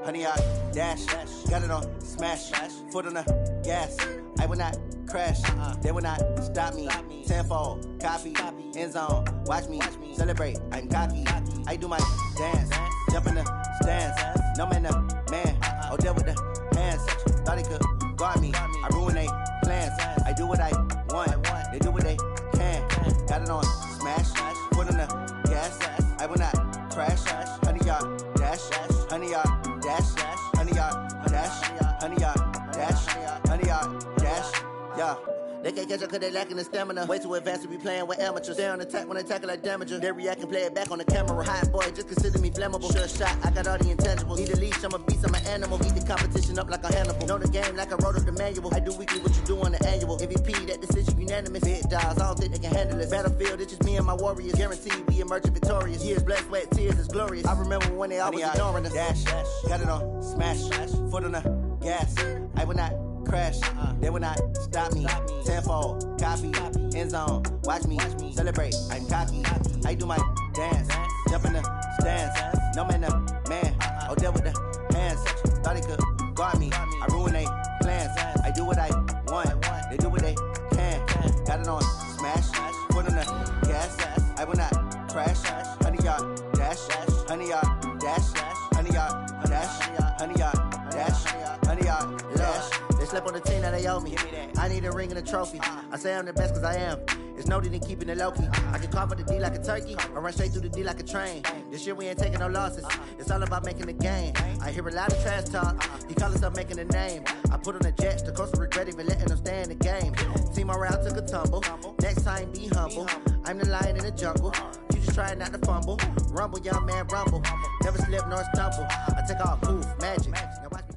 Honey, I dash, got it on smash, foot on the gas. I will not crash, they will not stop me. Tenfold, copy, end zone, watch me celebrate. I'm cocky, I do my dance, jump in the stands. No man, no man, deal with the hands. Thought he could guard me, I ruin they plans. I do what I want, they do what they can. Got it on smash, foot on the gas. I will not crash, honey, y'all dash, honey, y'all dash, honey, y'all dash, honey, y'all dash, honey, y'all dash, yeah. They can't catch up cause they lacking the stamina. Way too advanced to be playing with amateurs. Stay on attack when they tackle like damager. They react and play it back on the camera. Hot boy, just consider me flammable. Sure shot, I got all the intangibles. Need a leash, I'm a beast, I'm an animal. Eat the competition up like a Hannibal. Know the game like I wrote up the manual. I do weekly what you do on the annual. MVP, that decision unanimous. Big dogs, I don't think they can handle it. Battlefield, it's just me and my warriors. Guaranteed we emerging victorious. Years, blood, sweat, tears, it's glorious. I remember when they always ignoring us. Dash, got it on smash, foot on the gas. I will not crash, they will not stop me. Tenfold, copy, end zone, watch me celebrate. I'm cocky, I do my dance, jump in the stands. No man, no man, deal with the hands. Thought he could guard me, I ruin they plans. I do what I want, they do what they can. Got it on smash, foot on the gas. I will not crash, honey, y'all dash, honey, y'all dash, honey, y'all dash, honey, y'all dash, honey, y'all dash. They slept on the team that they owe me. I need a ring and a trophy. I say I'm the best cause I am. It's no need in keeping it low-key. I can carve up the D like a turkey or run straight through the D like a train. This year we ain't taking no losses. It's all about making the game. I hear a lot of trash talk. He call himself making a name. I put on the jets. The coach will regret even letting them stay in the game. Team around took a tumble. Next time be humble. I'm the lion in the jungle. You just try not to fumble. Rumble, young man, rumble. Never slip nor stumble. I take all poof, magic. Now watch me.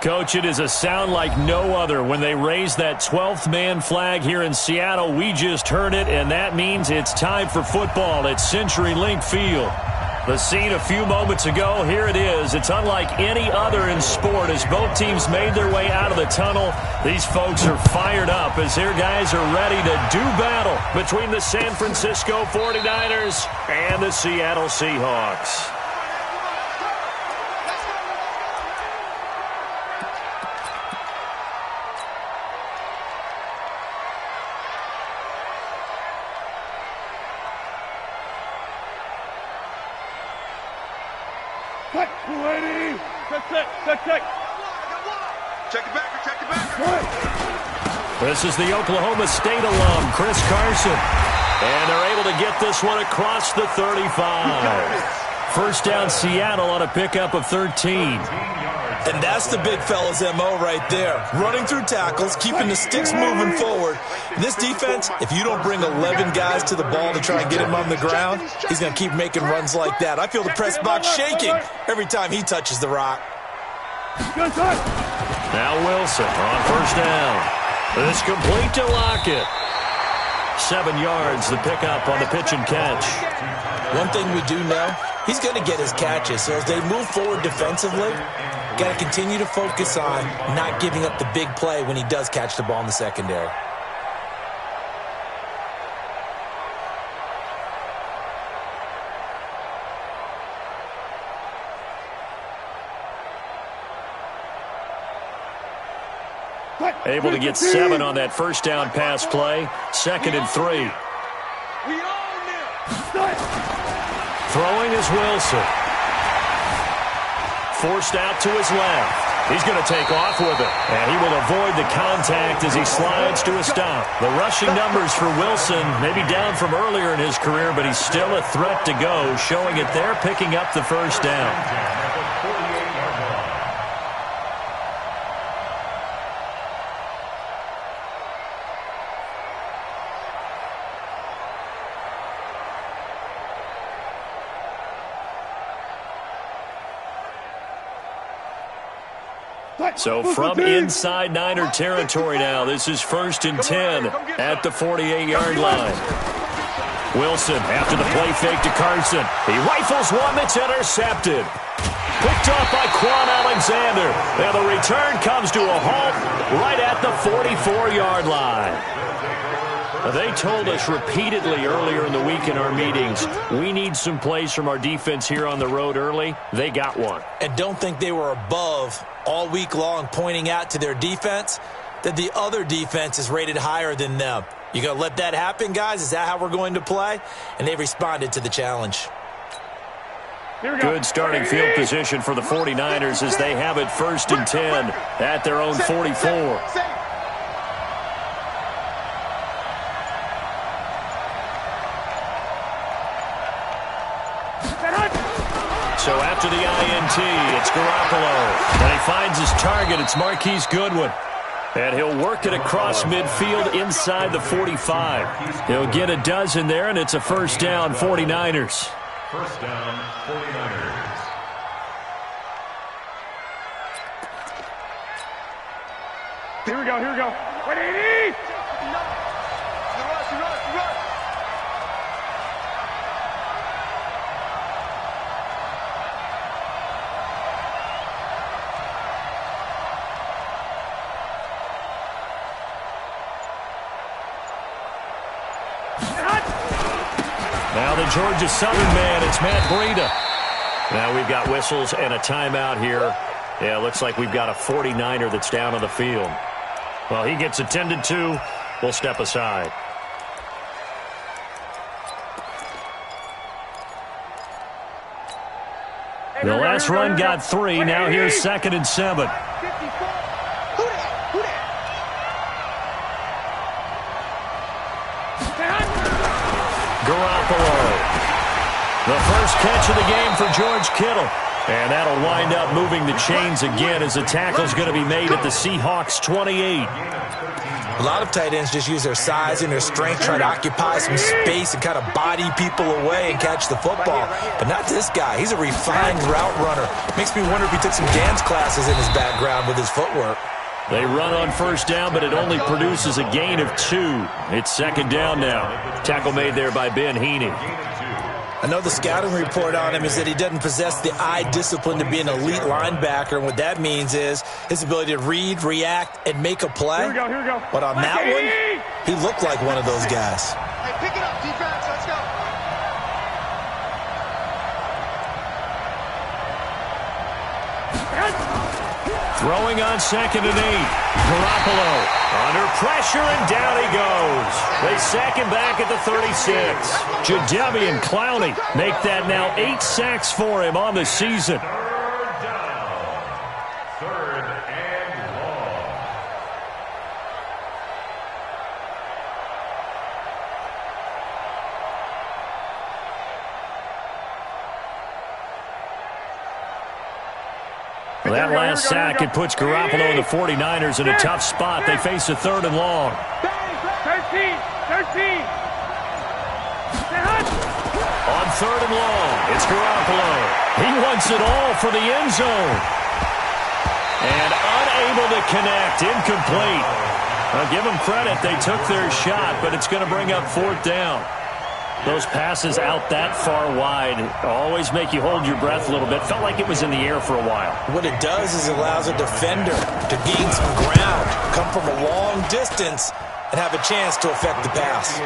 Coach, it is a sound like no other when they raise that 12th man flag here in Seattle. We just heard it, and that means it's time for football at CenturyLink Field. The scene a few moments ago, here it is. It's unlike any other in sport as both teams made their way out of the tunnel. These folks are fired up as their guys are ready to do battle between the San Francisco 49ers and the Seattle Seahawks. Check it back. This is the Oklahoma State alum, Chris Carson. And they're able to get this one across the 35. First down, Seattle on a pickup of 13. And that's the big fella's MO right there. Running through tackles, keeping the sticks moving forward. This defense, if you don't bring 11 guys to the ball to try and get him on the ground, he's going to keep making runs like that. I feel the press box shaking every time he touches the rock. Now Wilson on first down. This complete to Lockett. 7 yards, the pickup on the pitch and catch. One thing we do know, he's going to get his catches. So as they move forward defensively, got to continue to focus on not giving up the big play when he does catch the ball in the secondary. Able to get 7 on that first down pass play. 2nd and 3. Throwing is Wilson. Forced out to his left. He's going to take off with it. And he will avoid the contact as he slides to a stop. The rushing numbers for Wilson maybe down from earlier in his career, but he's still a threat to go, showing it there, picking up the first down. So from inside Niner territory now, this is 1st and 10 at the 48-yard line. Wilson after the play fake to Carson. He rifles one that's intercepted. Picked off by Quan Alexander. And the return comes to a halt right at the 44-yard line. They told us repeatedly earlier in the week in our meetings, we need some plays from our defense here on the road early. They got one. And don't think they were above all week long pointing out to their defense that the other defense is rated higher than them. You going to let that happen, guys? Is that how we're going to play? And they responded to the challenge. Good starting field position for the 49ers as they have it 1st and 10 at their own 44. So after the INT, it's Garoppolo. And he finds his target. It's Marquise Goodwin. And he'll work it across midfield inside the 45. He'll get a dozen there, and it's a 1st down, 49ers. 1st down, 49ers. Here we go. 180! Now the Georgia Southern man, it's Matt Breida. Now we've got whistles and a timeout here. Yeah, looks like we've got a 49er that's down on the field. Well, he gets attended to. We'll step aside. The last run got 3. Now here's 2nd and 7. Garoppolo. The first catch of the game for George Kittle. And that'll wind up moving the chains again as the tackle's going to be made at the Seahawks 28. A lot of tight ends just use their size and their strength, try to occupy some space and kind of body people away and catch the football. But not this guy. He's a refined route runner. Makes me wonder if he took some dance classes in his background with his footwork. They run on 1st down, but it only produces a gain of 2. It's 2nd down now. Tackle made there by Ben Heaney. I know the scouting report on him is that he doesn't possess the eye discipline to be an elite linebacker, and what that means is his ability to read, react, and make a play. Here we go. But on that one, he looked like one of those guys. Hey, pick it up, defense. Let's go. Throwing on 2nd and 8. Garoppolo under pressure, and down he goes. They sack him back at the 36. Jadeveon Clowney make that now 8 sacks for him on the season. 3rd down. 3rd and long. That last sack, it puts Garoppolo and the 49ers in a tough spot. They face a 3rd and long. 13. On 3rd and long, it's Garoppolo. He wants it all for the end zone. And unable to connect, incomplete. I'll give them credit. They took their shot, but it's going to bring up 4th down. Those passes out that far wide always make you hold your breath a little bit. Felt like it was in the air for a while. What it does is it allows a defender to gain some ground, come from a long distance, and have a chance to affect the pass.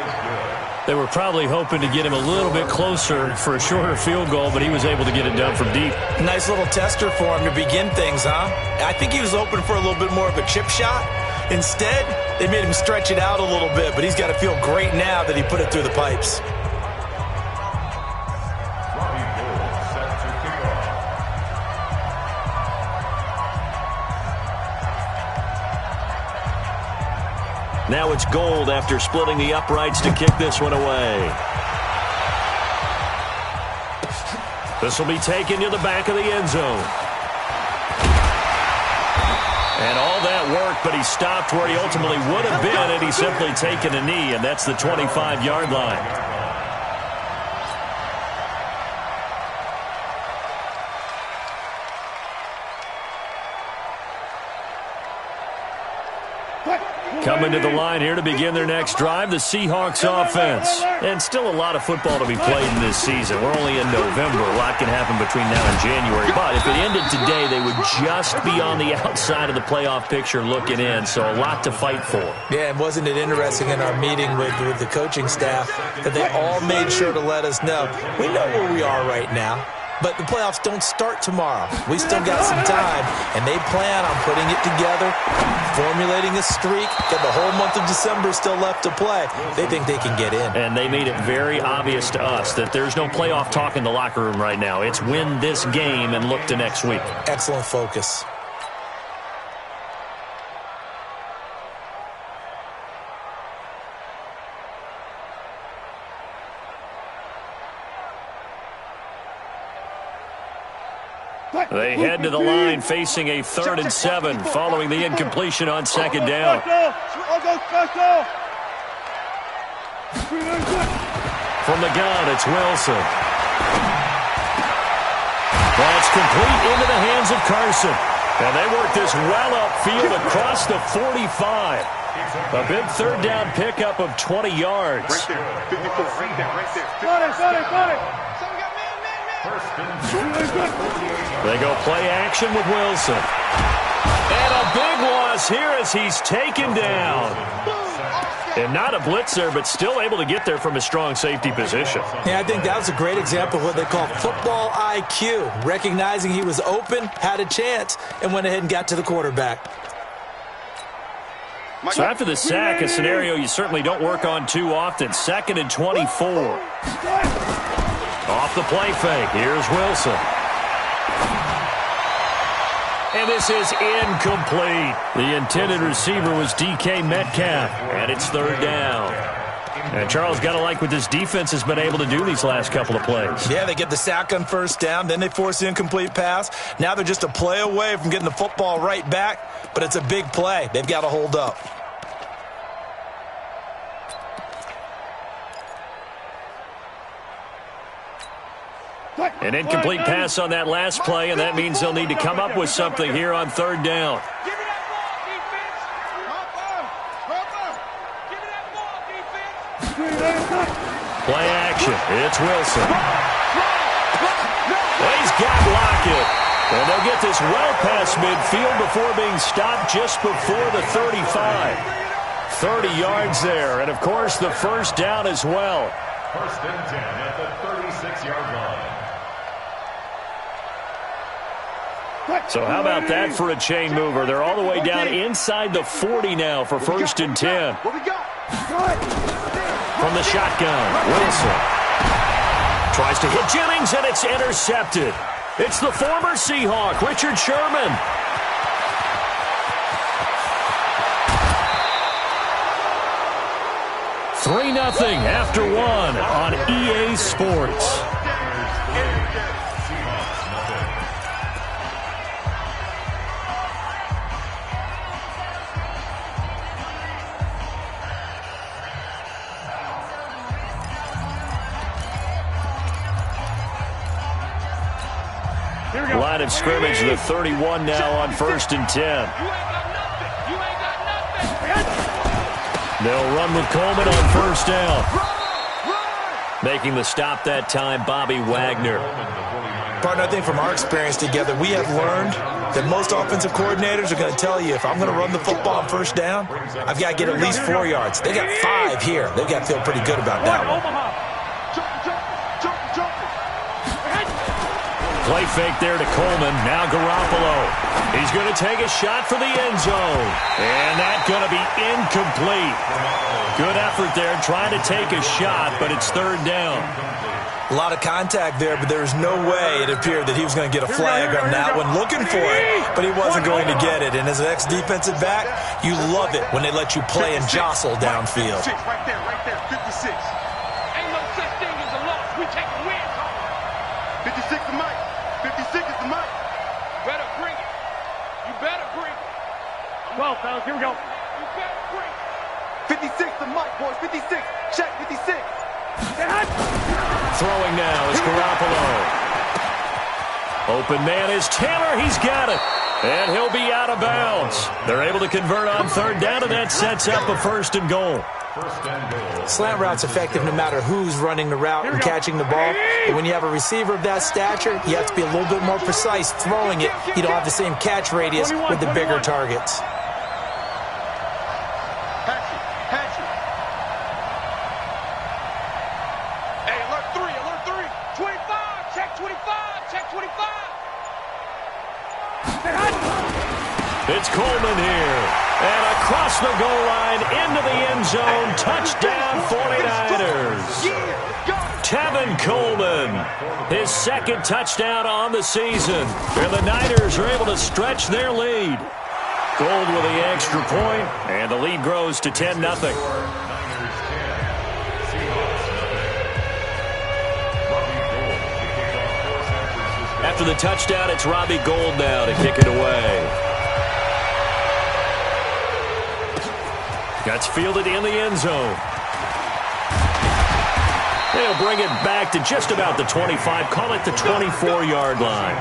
They were probably hoping to get him a little bit closer for a shorter field goal, but he was able to get it done from deep. Nice little tester for him to begin things, huh? I think he was open for a little bit more of a chip shot. Instead, they made him stretch it out a little bit, but he's got to feel great now that he put it through the pipes. Now it's Gold after splitting the uprights to kick this one away. This will be taken to the back of the end zone. And all that work, but he stopped where he ultimately would have been had he simply taken a knee, and that's the 25-yard line. Coming to the line here to begin their next drive, the Seahawks offense. And still a lot of football to be played in this season. We're only in November. A lot can happen between now and January. But if it ended today, they would just be on the outside of the playoff picture looking in. So a lot to fight for. Yeah, and wasn't it interesting in our meeting with the coaching staff that they all made sure to let us know, we know where we are right now. But the playoffs don't start tomorrow. We still got some time, and they plan on putting it together, formulating a streak, got the whole month of December still left to play. They think they can get in. And they made it very obvious to us that there's no playoff talk in the locker room right now. It's win this game and look to next week. Excellent focus. They head to the line facing a 3rd and 7 following the incompletion on 2nd down. From the gun, it's Wilson. That's complete into the hands of Carson. And they work this well upfield across the 45. A big 3rd down pickup of 20 yards. Right there. 54, right there, right there. Got it. They go play action with Wilson. And a big loss here as he's taken down. And not a blitz there, but still able to get there from a strong safety position. Yeah, I think that was a great example of what they call football IQ. Recognizing he was open, had a chance, and went ahead and got to the quarterback. So after the sack, a scenario you certainly don't work on too often. 2nd and 24. Off the play fake, here's Wilson. And this is incomplete. The intended receiver was DK Metcalf, and it's 3rd down. And Charles, got to like what this defense has been able to do these last couple of plays. Yeah, they get the sack on 1st down, then they force the incomplete pass. Now they're just a play away from getting the football right back, but it's a big play. They've got to hold up. An incomplete pass on that last play, and that means they'll need to come up with something here on 3rd down. Play action. It's Wilson. He's got Lockett. And they'll get this well past midfield before being stopped just before the 35. 30 yards there, and of course the 1st down as well. 1st and 10 at the 36-yard line. So how about that for a chain mover? They're all the way down inside the 40 now for 1st and 10. What we got? From the shotgun, Wilson tries to hit Jennings, and it's intercepted. It's the former Seahawk, Richard Sherman. Three 3-0 after 1 on EA Sports. Line of scrimmage, the 31 now on 1st and 10. They'll run with Coleman on 1st down. Making the stop that time, Bobby Wagner. Partner, I think from our experience together, we have learned that most offensive coordinators are going to tell you, if I'm going to run the football on 1st down, I've got to get at least 4 yards. They got 5 here. They've got to feel pretty good about that one. Play fake there to Coleman. Now Garoppolo. He's going to take a shot for the end zone. And that's going to be incomplete. Good effort there trying to take a shot, but it's 3rd down. A lot of contact there, but there was no way it appeared that he was going to get a flag on that one. Looking for it, but he wasn't going to get it. And as an ex-defensive back, you love it when they let you play and jostle downfield. Right there, 56. Ain't no such thing as a loss. We take a win. 56 is Mike. 56 is the Mike. Better bring it. You better bring it. 12, fellas, here we go. You better bring it. 56 the Mike, boys. 56. Check, 56. Throwing now is Garoppolo. Open man is Taylor. He's got it. And he'll be out of bounds. They're able to convert on third down, and that sets up a first and goal. Slant route's effective no matter who's running the route and catching the ball. But when you have a receiver of that stature, you have to be a little bit more precise throwing it. You don't have the same catch radius with the bigger targets. Hey, alert 3, 25, check 25, check 25. It's Coleman here. And across the goal line into the end zone. Touchdown 49ers. Tevin Coleman, his second touchdown on the season. And the Niners are able to stretch their lead. Gold with the extra point, and the lead grows to 10-0. After the touchdown, it's Robbie Gould now to kick it away. That's fielded in the end zone. They'll bring it back to just about the 25. Call it the 24-yard line.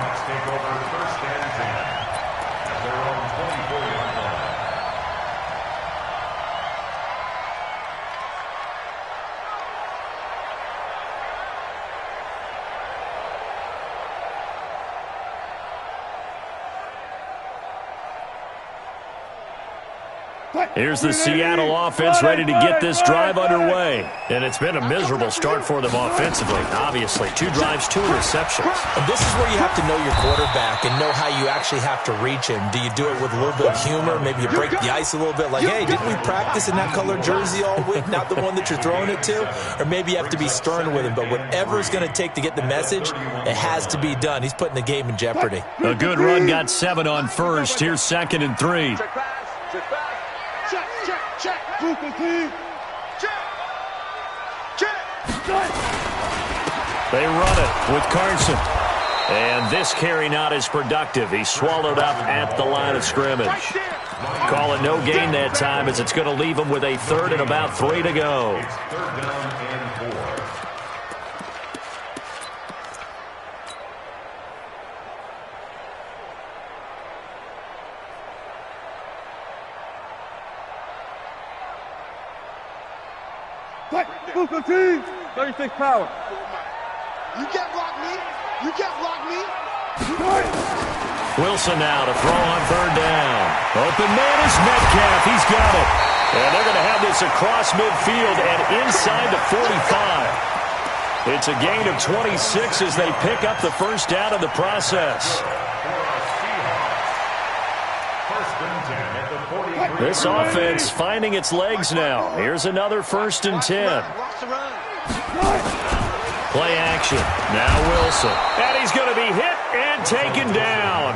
Here's the Seattle offense ready to get this drive underway. And it's been a miserable start for them offensively. Obviously, 2 drives, 2 interceptions. And this is where you have to know your quarterback and know how you actually have to reach him. Do you do it with a little bit of humor? Maybe you break the ice a little bit like, hey, didn't we practice in that colored jersey all week? Not the one that you're throwing it to? Or maybe you have to be stern with him. But whatever it's going to take to get the message, it has to be done. He's putting the game in jeopardy. A good run got 7 on first. Here's 2nd and 3. Check pass, check pass. Check. They run it with Carson. And this carry not as productive. He's swallowed up at the line of scrimmage. Call it no gain that time as it's going to leave him with a 3rd and about 3 to go. It's 3rd down and 4. Move the team. 36 power. You can't block me. You can't block me. Wilson now to throw on 3rd down. Open man is Metcalf. He's got it. And they're going to have this across midfield and inside the 45. It's a gain of 26 as they pick up the first down in the process. This offense finding its legs now. Here's another 1st and 10. Play action. Now Wilson. And he's going to be hit and taken down.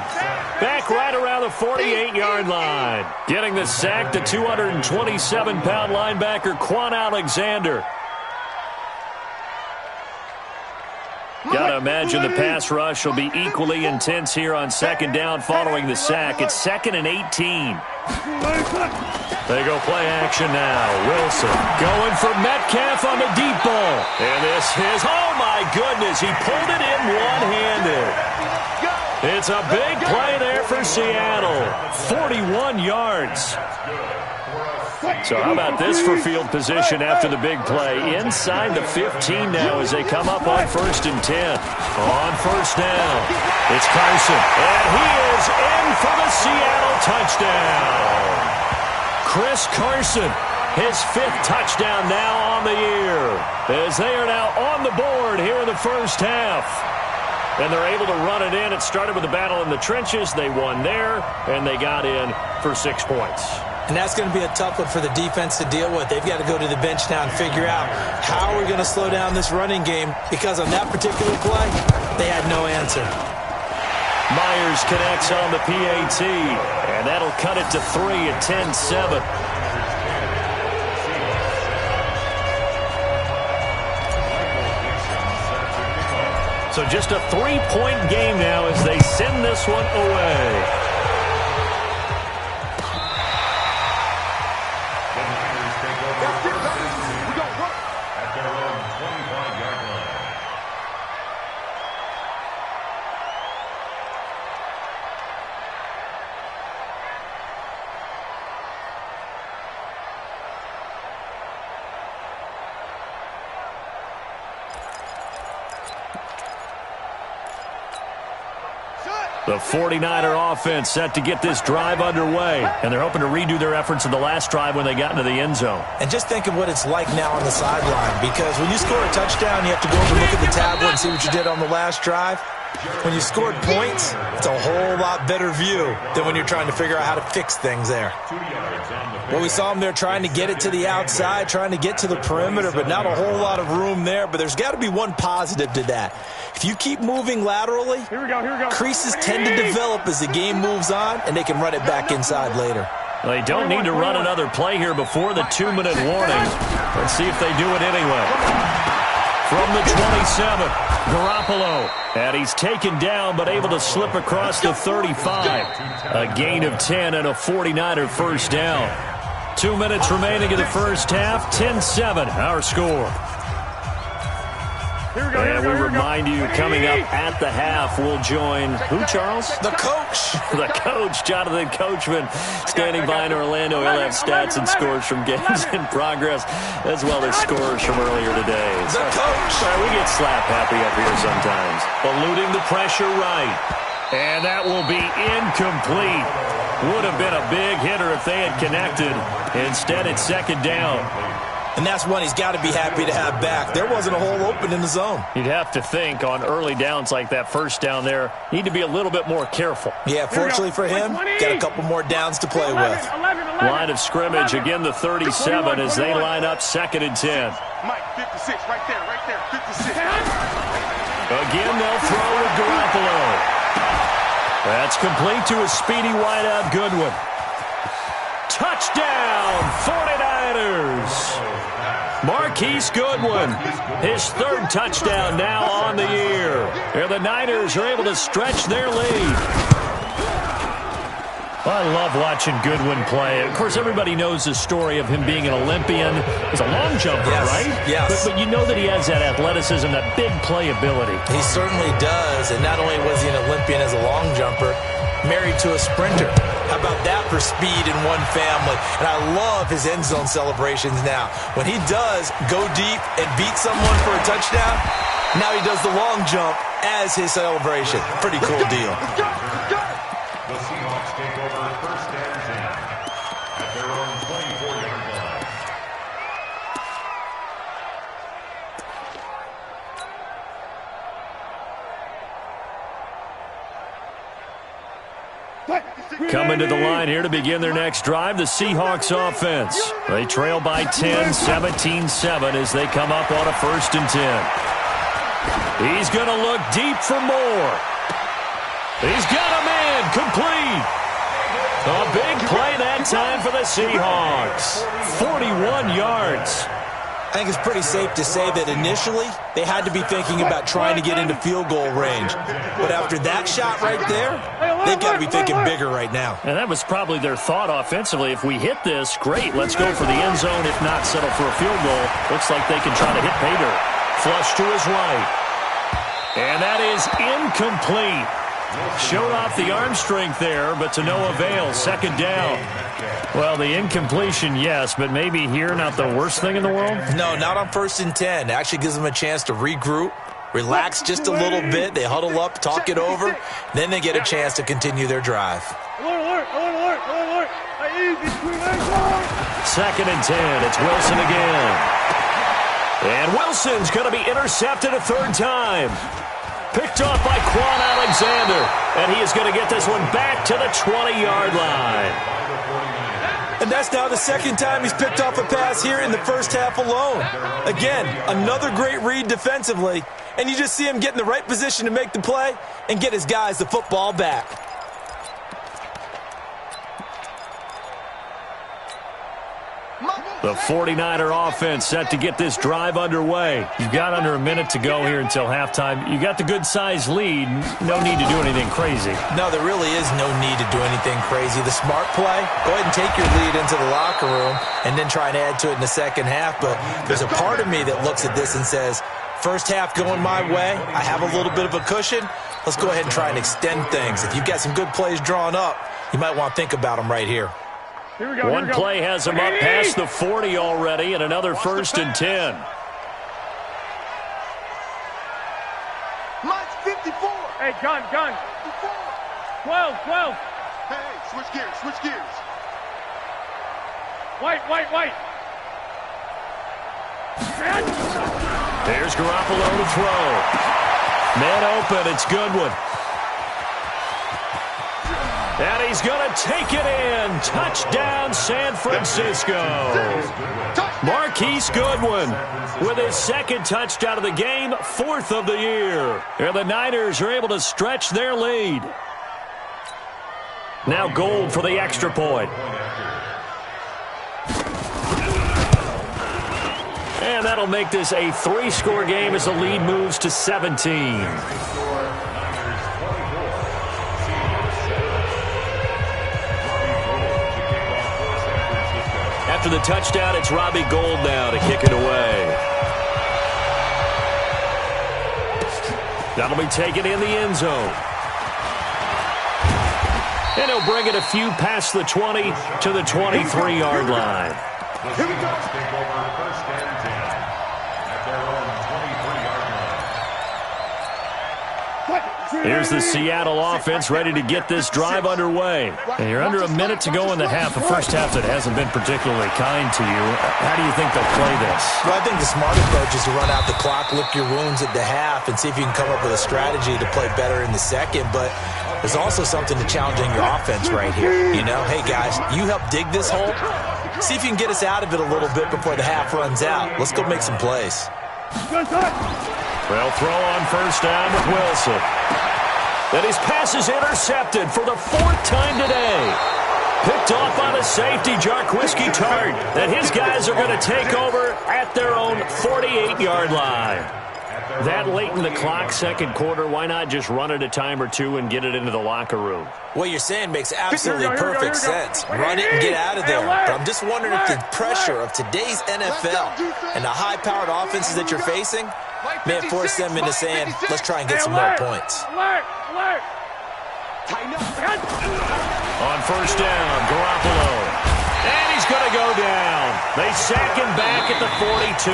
Back right around the 48-yard line. Getting the sack, the 227-pound linebacker, Quan Alexander. Got to imagine the pass rush will be equally intense here on 2nd down following the sack. It's 2nd and 18. They go play action now. Wilson going for Metcalf on the deep ball. And this is, oh my goodness, he pulled it in one-handed. It's a big play there for Seattle. 41 yards. So how about this for field position after the big play? Inside the 15 now as they come up on 1st and 10. On 1st down, it's Carson. And he is in for the Seattle touchdown. Chris Carson, his 5th touchdown now on the year. As they are now on the board here in the first half. And they're able to run it in. It started with a battle in the trenches. They won there, and they got in for 6 points. And that's going to be a tough one for the defense to deal with. They've got to go to the bench now and figure out how we're going to slow down this running game, because on that particular play, they had no answer. Myers connects on the PAT, and that'll cut it to 3 at 10-7. So just a 3-point game now as they send this one away. The 49er offense set to get this drive underway, and they're hoping to redo their efforts in the last drive when they got into the end zone. And just think of what it's like now on the sideline, because when you score a touchdown, you have to go over and look at the tablet and see what you did on the last drive. When you scored points, it's a whole lot better view than when you're trying to figure out how to fix things there. Well, we saw him there trying to get it to the outside, trying to get to the perimeter, but not a whole lot of room there. But there's got to be one positive to that. If you keep moving laterally, creases tend to develop as the game moves on, and they can run it back inside later. Well, they don't need to run another play here before the 2-minute warning. Let's see if they do it anyway. From the 27, Garoppolo. And he's taken down but able to slip across the 35. A gain of 10 and a 49er first down. 2 minutes remaining in the first half. 10-7, our score. And we remind you, coming up at the half, we'll join who, Charles? The coach. The coach, Jonathan Coachman, standing by in Orlando. He'll have stats and scores from games in progress, as well as scores from earlier today. The coach. We get slap happy up here sometimes. Eluding the pressure right. And that will be incomplete. Would have been a big hitter if they had connected. Instead, it's second down. And that's one he's got to be happy to have back. There wasn't a hole open in the zone. You'd have to think on early downs like that first down there, need to be a little bit more careful. Yeah, fortunately for him, got a couple more downs to play with. Line of scrimmage, again the 37 as they line up 2nd and 10. Mike, 56, right there, 56. Again, they'll throw with Garoppolo. That's complete to a speedy wideout Goodwin. Touchdown, 49ers! Marquise Goodwin, his 3rd touchdown now on the year. And the Niners are able to stretch their lead. I love watching Goodwin play. Of course, everybody knows the story of him being an Olympian. He's a long jumper, right? Yes. But you know that he has that athleticism, that big playability. He certainly does. And not only was he an Olympian as a long jumper, married to a sprinter. How about that for speed in one family? And I love his end zone celebrations now. When he does go deep and beat someone for a touchdown, now he does the long jump as his celebration. Pretty cool deal. The Seahawks take over 1st and 10 at their own 24-yard line. Coming to the line here to begin their next drive, the Seahawks offense. They trail by 10, 17-7 as they come up on a 1st and 10. He's going to look deep for more. He's got a man complete. A big play that time for the Seahawks. 41 yards. I think it's pretty safe to say that initially they had to be thinking about trying to get into field goal range. But after that shot right there, they've got to be thinking bigger right now. And that was probably their thought offensively. If we hit this, great. Let's go for the end zone. If not, settle for a field goal. Looks like they can try to hit pay dirt. Flush to his right. And that is incomplete. Showed off the arm strength there, but to no avail. 2nd down. Well, the incompletion, yes, but maybe here not the worst thing in the world? No, not on 1st and 10. It actually gives them a chance to regroup, relax just a little bit. They huddle up, talk it over. Then they get a chance to continue their drive. Alert. 2nd and 10. It's Wilson again. And Wilson's going to be intercepted a 3rd time. Picked off by Quan Alexander. And he is going to get this one back to the 20-yard line. And that's now the 2nd time he's picked off a pass here in the first half alone. Again, another great read defensively. And you just see him get in the right position to make the play and get his guys the football back. The 49er offense set to get this drive underway. You've got under a minute to go here until halftime. You got the good-sized lead. No need to do anything crazy. No, there really is no need to do anything crazy. The smart play, go ahead and take your lead into the locker room and then try and add to it in the second half. But there's a part of me that looks at this and says, first half going my way, I have a little bit of a cushion. Let's go ahead and try and extend things. If you've got some good plays drawn up, you might want to think about them right here. One play has him up past the 40 already, and another 1st and 10. Mike's 54. Hey, gun. 12. Hey, switch gears. White. There's Garoppolo to throw. Man open, it's Goodwin. And he's going to take it in. Touchdown, San Francisco. Marquise Goodwin with his second touchdown of the game, 4th of the year. And the Niners are able to stretch their lead. Now Gold for the extra point. And that'll make this a 3-score game as the lead moves to 17. After the touchdown, it's Robbie Gould now to kick it away. That'll be taken in the end zone. And he'll bring it a few past the 20 to the 23-yard line. Here we go. Take over 1st and 10 at their own 23-yard line. Here's the Seattle offense ready to get this drive underway. And you're under a minute to go in the half, a first half that hasn't been particularly kind to you. How do you think they'll play this? Well, I think the smart approach is to run out the clock, lick your wounds at the half, and see if you can come up with a strategy to play better in the second. But there's also something to challenging your offense right here. You know, hey, guys, you help dig this hole. See if you can get us out of it a little bit before the half runs out. Let's go make some plays. They'll throw on first down with Wilson. Then his pass is intercepted for the 4th time today. Picked off by the safety, Jarquiski Tart. And his guys are going to take over at their own 48-yard line. That late in the clock, second quarter, why not just run it a time or two and get it into the locker room? What you're saying makes absolutely perfect sense. Run it and get out of there. But I'm just wondering if the pressure of today's NFL and the high-powered offenses that you're facing may force them into saying, let's try and get some more points. On first down, Garoppolo. And he's going to go down. They sack him back at the 42.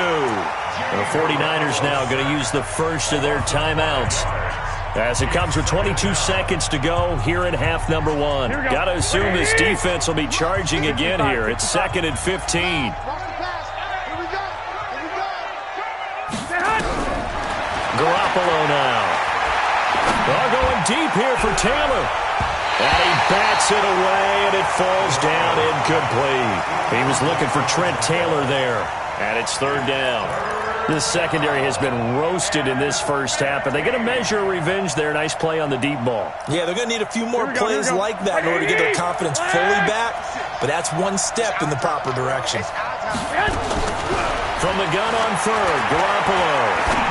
And the 49ers now going to use the first of their timeouts as it comes with 22 seconds to go here in half number 1. Got to assume this defense will be charging again here. It's 2nd and 15. Garoppolo now. They're going deep here for Taylor. And he bats it away, and it falls down incomplete. He was looking for Trent Taylor there, and it's 3rd down. This secondary has been roasted in this first half, but they're going to measure revenge there. Nice play on the deep ball. Yeah, they're going to need a few more plays like that in order to get their confidence fully back, but that's one step in the proper direction. From the gun on 3rd, Garoppolo.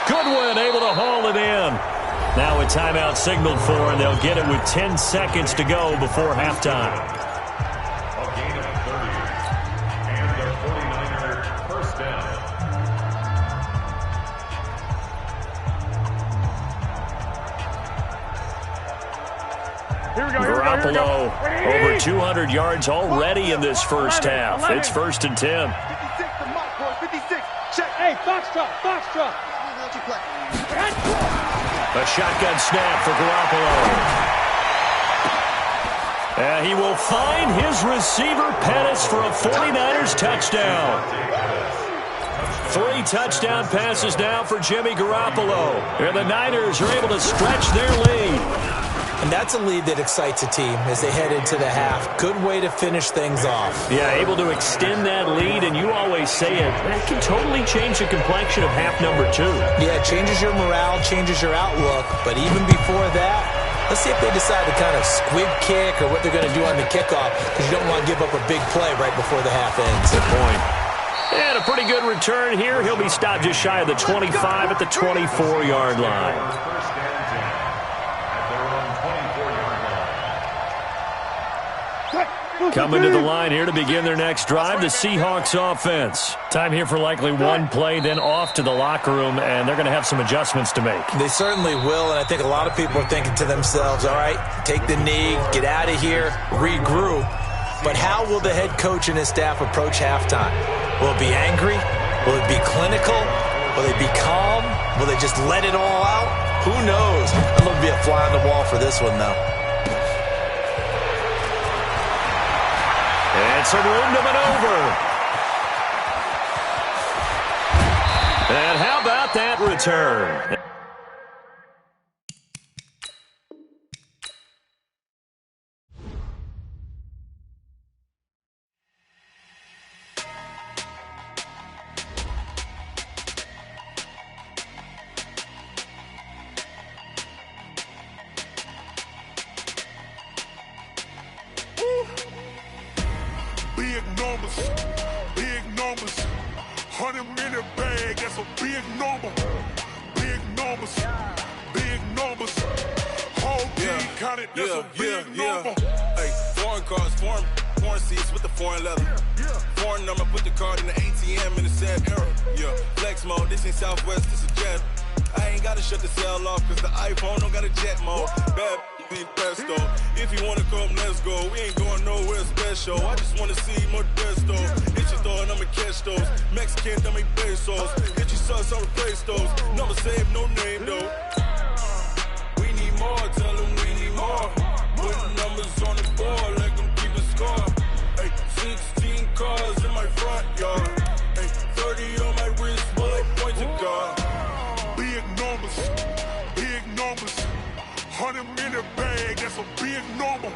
Goodwin able to haul it in. Now a timeout signaled for, and they'll get it with 10 seconds to go before halftime. A gain of 30. And the 49er first down. Garoppolo over 200 yards already in this first half. It's 1st and 10. 56 the mark, boys. 56. Check. Hey, Foxtrot. A shotgun snap for Garoppolo. He will find his receiver Pettis for a 49ers touchdown. 3 touchdown passes now for Jimmy Garoppolo. And the Niners are able to stretch their lead. And that's a lead that excites a team as they head into the half. Good way to finish things off. Yeah, able to extend that lead, and you always say it, that can totally change the complexion of half number 2. Yeah, it changes your morale, changes your outlook. But even before that, let's see if they decide to kind of squib kick or what they're going to do on the kickoff, because you don't want to give up a big play right before the half ends. Good point. And a pretty good return here. He'll be stopped just shy of the 25 at the 24-yard line. Coming to the line here to begin their next drive, the Seahawks offense. Time here for likely one play, then off to the locker room, and they're going to have some adjustments to make. They certainly will, and I think a lot of people are thinking to themselves, all right, take the knee, get out of here, regroup. But how will the head coach and his staff approach halftime? Will it be angry? Will it be clinical? Will they be calm? Will they just let it all out? Who knows? I'm going to be a fly on the wall for this one, though. And some room to maneuver. And how about that return? Big numbers, 100 in the bag, that's a big number. Big numbers, whole team counted, that's a big number. Hey, foreign cars, foreign seats with the foreign leather. Foreign number, put the card in the ATM in the sad era. Yeah, flex mode, this ain't Southwest, this a jet. I ain't gotta shut the cell off, cause the iPhone don't got a jet mode. Bad be presto. If you wanna come, let's go. We ain't going nowhere special. I just wanna see Modesto. Hit your thought, I'ma catch those. Mexican, dummy pesos. Hit your sus, I'll replace those. Number saved, no name though. We need more, tell them we need more. Putting numbers on the board, like them keep a score. Hey, 16 cars in my front yard. Hey, 30 on my wrist, boy, point to God. Big numbers, 100 in the bag, that's a big number.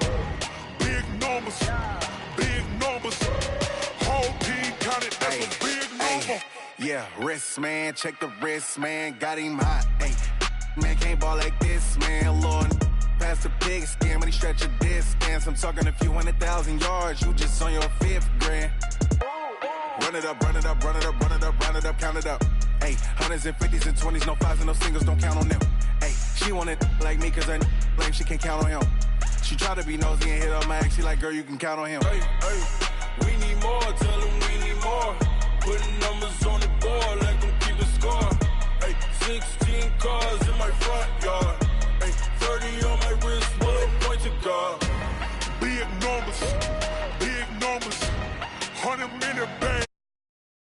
Big numbers, whole team counted, that's a big number. Yeah, wrist man, check the wrist man, got him hot. Ay, man can't ball like this, man. Lord, past the pig skin, when he stretch a distance. I'm talking a few 100,000 yards, you just on your 5th grand. Run it up, count it up. Ay, 100s and 50s and 20s, no 5s and no singles, don't count on them. Ay, she want it like me, cause her blame, she can't count on him. She try to be nosy and hit up my ex, she like, girl, you can count on him. Hey, we need more, tell them we need more. Putting numbers on the